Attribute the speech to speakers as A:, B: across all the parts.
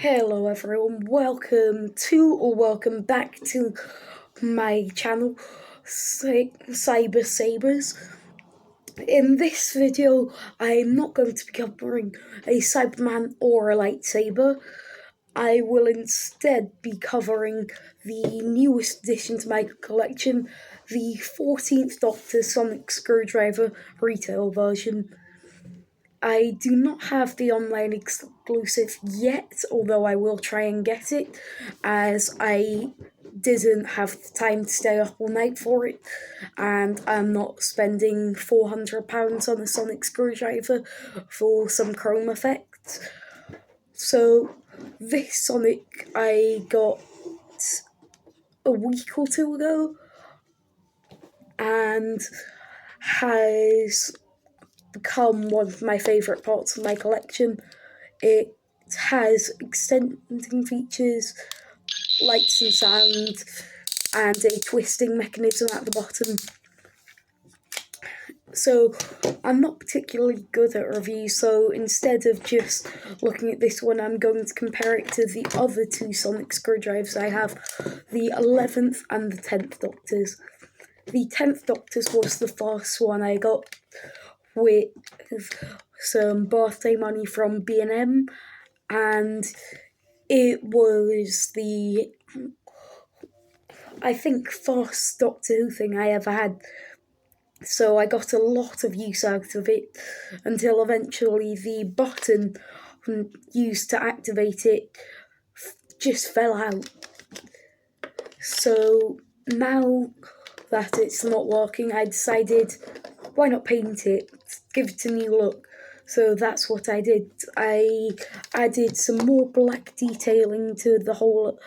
A: Hello everyone, welcome back to my channel, Cyber Sabers. In this video, I'm not going to be covering a Cyberman or a lightsaber. I will instead be covering the newest addition to my collection, the 14th Doctor Sonic Screwdriver retail version. I do not have the online exclusive yet, although I will try and get it, as I didn't have the time to stay up all night for it, and I'm not spending £400 on a sonic screwdriver for some chrome effects. So this Sonic I got a week or two ago, and has become one of my favourite parts of my collection. It has extending features, lights and sound, and a twisting mechanism at the bottom. So I'm not particularly good at reviews, so instead of just looking at this one, I'm going to compare it to the other two sonic screwdrivers I have, the 11th and the 10th Doctors. The 10th Doctors was the first one I got with some birthday money from B&M, and it was the, I think, first Doctor Who thing I ever had, so I got a lot of use out of it until eventually the button used to activate it just fell out. So now that it's not working, I decided, why not paint it, give it a new look. So that's what I did. I added some more black detailing to the whole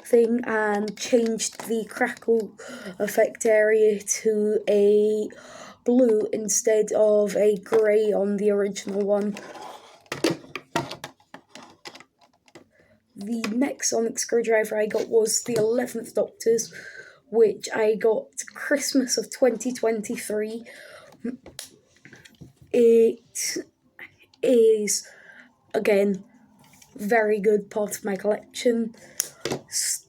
A: thing and changed the crackle effect area to a blue instead of a grey on the original one. The next sonic screwdriver I got was the 11th Doctor's, which I got Christmas of 2023. It is, again, very good part of my collection.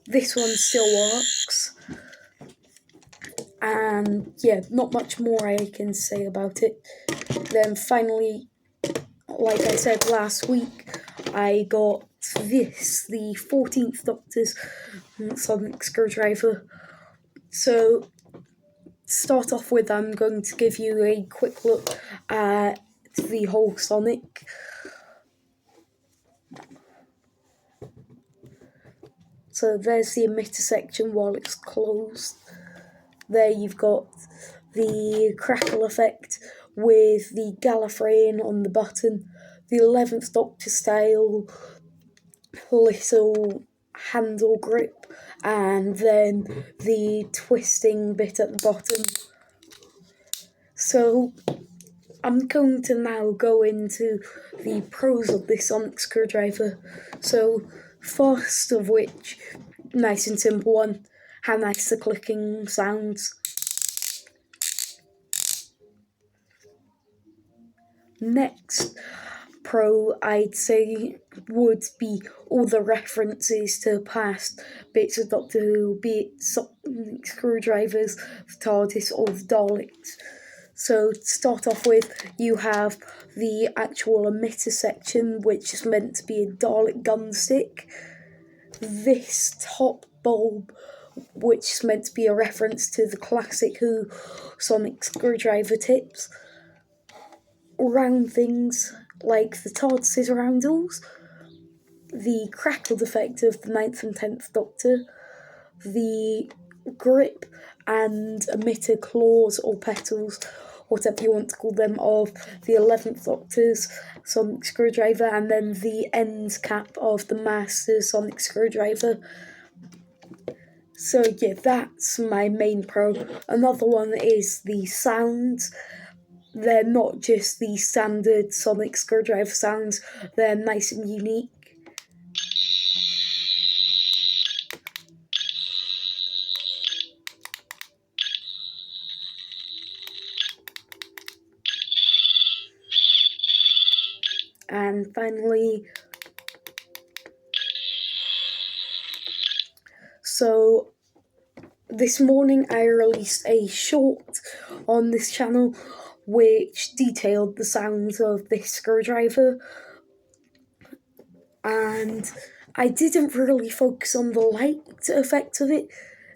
A: This one still works, and yeah, not much more I can say about it. Then finally, like I said last week, I got this, the 14th Doctor's sonic screwdriver. So, to start off with, I'm going to give you a quick look at the whole Sonic. So there's the emitter section while it's closed. There you've got the crackle effect with the Gallifreyan on the button, the 11th Doctor style little handle grip, and then the twisting bit at the bottom. So I'm going to now go into the pros of this sonic screwdriver. So first of which, nice and simple one, how nice the clicking sounds. Next pro, I'd say, would be all the references to past bits of Doctor Who, be it sonic screwdrivers, the TARDIS, or the Daleks. So to start off with, you have the actual emitter section, which is meant to be a Dalek gun stick. This top bulb, which is meant to be a reference to the classic Who sonic screwdriver tips. Round things like the TARDIS's roundels, the crackled effect of the 9th and 10th Doctor, the grip and emitter claws or petals, whatever you want to call them, of the 11th Doctor's sonic screwdriver, and then the end cap of the Master's sonic screwdriver. So yeah, that's my main pro. Another one is the sounds. They're not just the standard sonic screwdriver sounds, they're nice and unique. And finally, So this morning I released a short on this channel which detailed the sounds of this screwdriver, and I didn't really focus on the light effect of it,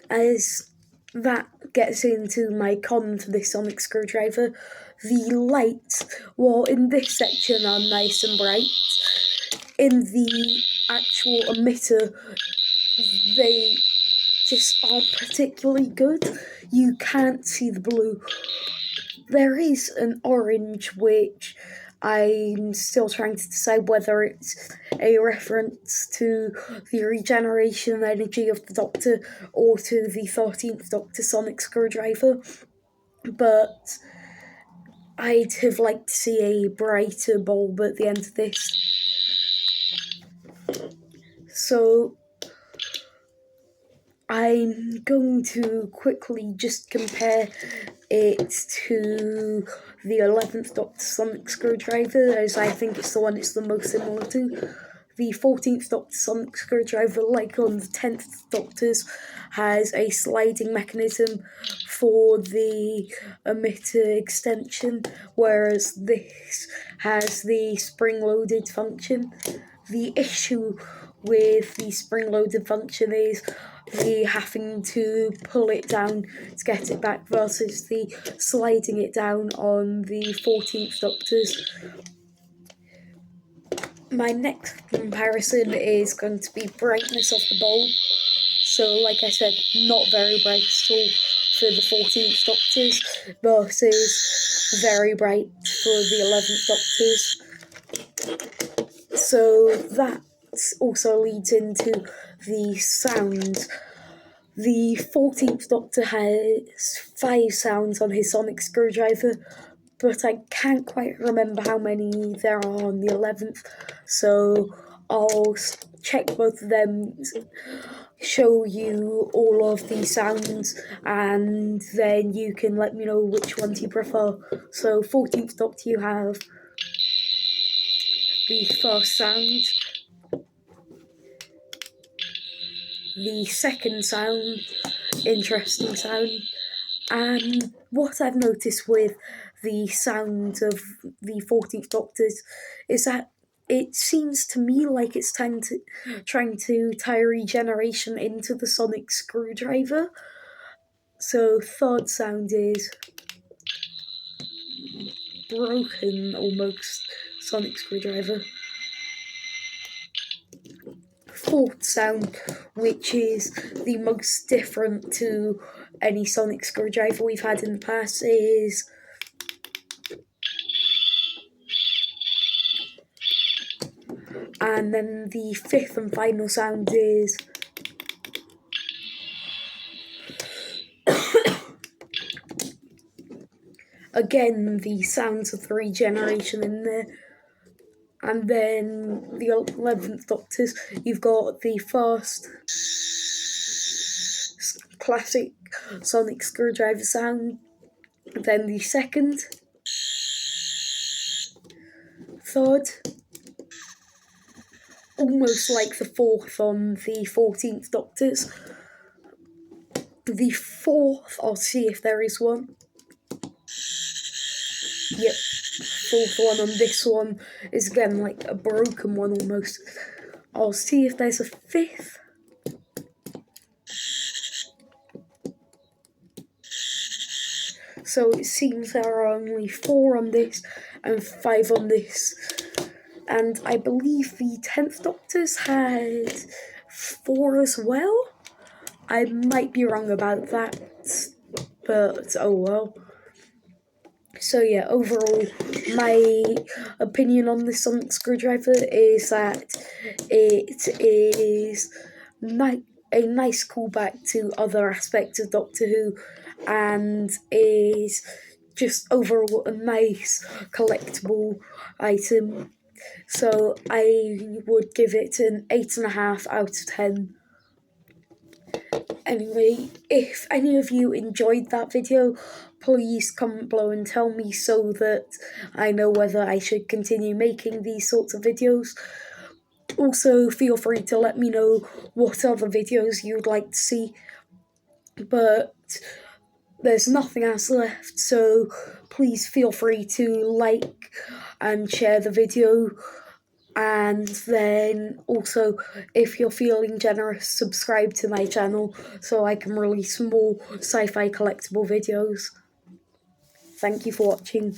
A: as that gets into my con for this sonic screwdriver. The lights, well, in this section are nice and bright. In the actual emitter, they just aren't particularly good. You can't see the blue. There is an orange, which I'm still trying to decide whether it's a reference to the regeneration energy of the Doctor or to the 13th Doctor sonic screwdriver. But I'd have liked to see a brighter bulb at the end of this. So I'm going to quickly just compare it to the 11th Doctor sonic screwdriver, as I think it's the one it's the most similar to. The 14th Doctor sonic screwdriver, like on the 10th Doctor's, has a sliding mechanism for the emitter extension, whereas this has the spring-loaded function. The issue with the spring-loaded function is the having to pull it down to get it back versus the sliding it down on the 14th Doctor's. My next comparison is going to be brightness of the bulb. So, like I said, not very bright at all for the 14th Doctor's versus very bright for the 11th Doctor's. So that also leads into the sound. The 14th Doctor has 5 sounds on his sonic screwdriver, but I can't quite remember how many there are on the 11th, so I'll check both of them, show you all of the sounds, and then you can let me know which ones you prefer. So 14th Doctor, you have the first sound, the second sound, interesting sound, and what I've noticed with the sound of the 14th Doctor's is that it seems to me like it's trying to tie regeneration into the sonic screwdriver. So third sound is broken, almost, sonic screwdriver. Fourth sound, which is the most different to any sonic screwdriver we've had in the past, is and then the fifth and final sound is again the sounds of the regeneration in there. And then the 11th Doctor's, you've got the first classic sonic screwdriver sound, then the second, third, almost like the fourth on the 14th Doctor's. The fourth, I'll see if there is one. Yep, fourth one on this one is again like a broken one almost. I'll see if there's a fifth. So it seems there are only 4 on this and 5 on this. And I believe the 10th Doctor's had 4 as well. I might be wrong about that, but oh well. So yeah, overall, my opinion on this sonic screwdriver is that it is a nice callback to other aspects of Doctor Who, and is just overall a nice collectible item. So I would give it an 8.5 out of 10. Anyway, if any of you enjoyed that video, please comment below and tell me so that I know whether I should continue making these sorts of videos. Also, feel free to let me know what other videos you'd like to see. But there's nothing else left, so please feel free to like and share the video. And then also, if you're feeling generous, subscribe to my channel so I can release more sci-fi collectible videos. Thank you for watching.